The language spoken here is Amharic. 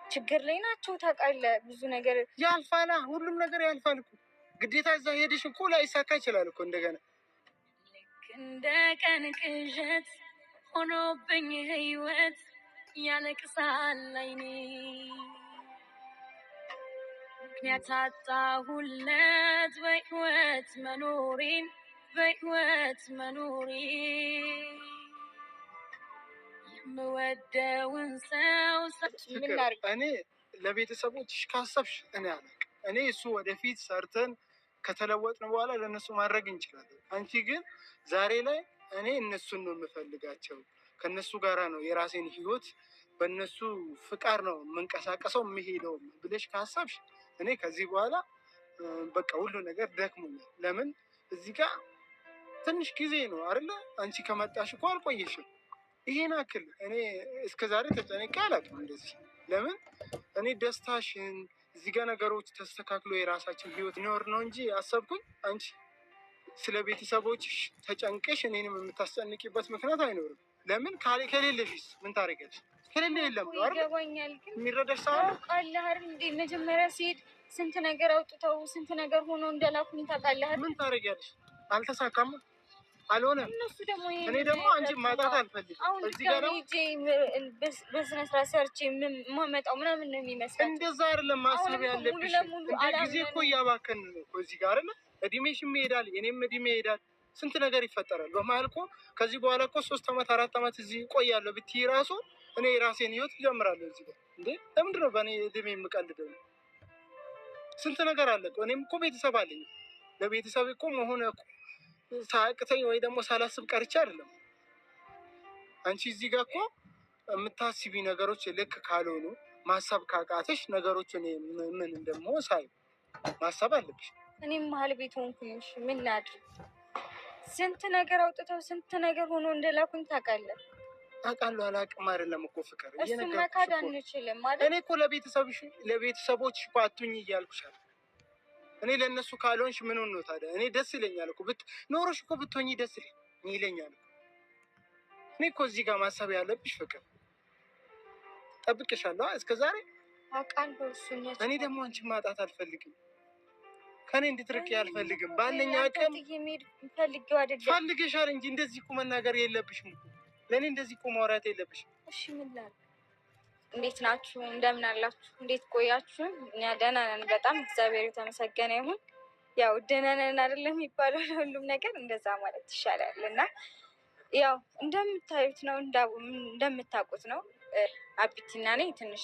ችግር ላይ ናቸው ታውቃለህ። ብዙ ነገር ያልፋላ፣ ሁሉም ነገር ያልፋል እኮ። ግዴታ እዛ ሄድሽ እኮ ላይሳካ ይችላል እኮ እንደገና። ልክ እንደ ቀን ቅዠት ሆኖብኝ ህይወት ያለቅሳል አይኔ ምክንያት አጣሁለት በህይወት መኖሬን የምወደውን ሰው እኔ ለቤተሰቦችሽ ካሰብሽ እኔ አላውቅም። እኔ እሱ ወደፊት ሰርተን ከተለወጥን በኋላ ለእነሱ ማድረግ እንችላለን። አንቺ ግን ዛሬ ላይ እኔ እነሱን ነው የምፈልጋቸው፣ ከእነሱ ጋራ ነው የራሴን ህይወት በእነሱ ፍቃድ ነው የምንቀሳቀሰው የምሄደው ብለሽ ካሰብሽ እኔ ከዚህ በኋላ በቃ ሁሉ ነገር ደክሞኛል። ለምን እዚህ ጋር ትንሽ ጊዜ ነው አይደለ? አንቺ ከመጣሽ እኮ አልቆየሽም። ይሄን አክል እኔ እስከዛሬ ተጨነቄ አላውቅም እንደዚህ። ለምን እኔ ደስታሽን እዚህ ጋር ነገሮች ተስተካክሎ የራሳችን ህይወት ይኖር ነው እንጂ አሰብኩኝ አንቺ ስለ ቤተሰቦችሽ ተጨንቀሽ እኔንም የምታስጨንቂበት ምክንያት አይኖርም። ለምን ከሌለሽስ ምን ታደርጊያለሽ? ከሌለ የለም ነው አይደል? ይገባኛል። ግን የሚረዳሽ ሰው ታውቃለህ አይደል? እንደ መጀመሪያ ሲሄድ ስንት ነገር አውጥተው ስንት ነገር ሆኖ እንደላኩኝ ታውቃለህ አይደል? ምን ታደርጊያለሽ? አልተሳካም፣ አልሆነም። እነሱ ደግሞ እኔ ደግሞ አንቺ ማጣት አልፈልግም። አሁን እዚህ ጋር ነው በስነ ስርዓት ሰርቼ የማመጣው ምናምን ነው የሚመስለው። እንደዛ አይደለም ማሰብ ያለብሽ። ጊዜ እኮ እያባከን ነው እኮ እዚህ ጋር አይደል? እድሜሽም ይሄዳል፣ የኔም እድሜ ይሄዳል። ስንት ነገር ይፈጠራል በመሀል እኮ። ከዚህ በኋላ እኮ 3 ዓመት 4 ዓመት እዚህ ቆያለሁ ብትይ ራሱ እኔ የራሴን ህይወት እጀምራለሁ እዚህ ጋር። እንዴ ለምንድን ነው በእኔ እድሜ የምቀልደው? ስንት ነገር አለ እኮ። እኔም እኮ ቤተሰብ አለኝ። ለቤተሰብ እኮ መሆን እኮ ሳያቅተኝ ወይ ደግሞ ሳላስብ ቀርቼ አይደለም። አንቺ እዚህ ጋር እኮ የምታስቢ ነገሮች ልክ ካልሆኑ ማሰብ ካቃተሽ ነገሮች እኔ ምን እንደምሆን ሳይ ማሰብ አለብሽ። እኔም መሀል ቤት ሆንኩኝ። ምን ላድርግ? ስንት ነገር አውጥተው ስንት ነገር ሆኖ እንደላኩኝ ታውቃለህ። አውቃለሁ። አላውቅም አይደለም እኮ ፍቅር፣ እሱን መካድ አንችልም ማለት። እኔ እኮ ለቤተሰቦች እኮ አቱኝ እያልኩሻል። እኔ ለእነሱ ካልሆንሽ ምን ሆኖ ታዲያ? እኔ ደስ ይለኛል እኮ ኖሮሽ እኮ ብትሆኚ ደስ ይለኛል። እኔ እኮ እዚህ ጋር ማሰብ ያለብሽ ፍቅር፣ ጠብቄሻለሁ እስከ ዛሬ አውቃለሁ። እሱን እኔ ደግሞ አንቺን ማጣት አልፈልግም። ከኔ እንድትርቂ አልፈልግም። ባለኝ አቅም ፈልገሻል እንጂ እንደዚህ እኮ መናገር የለብሽም እኮ። ለእኔ እንደዚህ እኮ ማውራት የለብሽም። እሺ ምን ላድርግ? እንዴት ናችሁ? እንደምን አላችሁ? እንዴት ቆያችሁ? እኛ ደህና ነን በጣም እግዚአብሔር የተመሰገነ ይሁን። ያው ደህና ነን አይደለም የሚባለው ለሁሉም ነገር እንደዛ ማለት ይሻላል። እና ያው እንደምታዩት ነው እንደምታውቁት ነው አቢቲና እኔ ትንሽ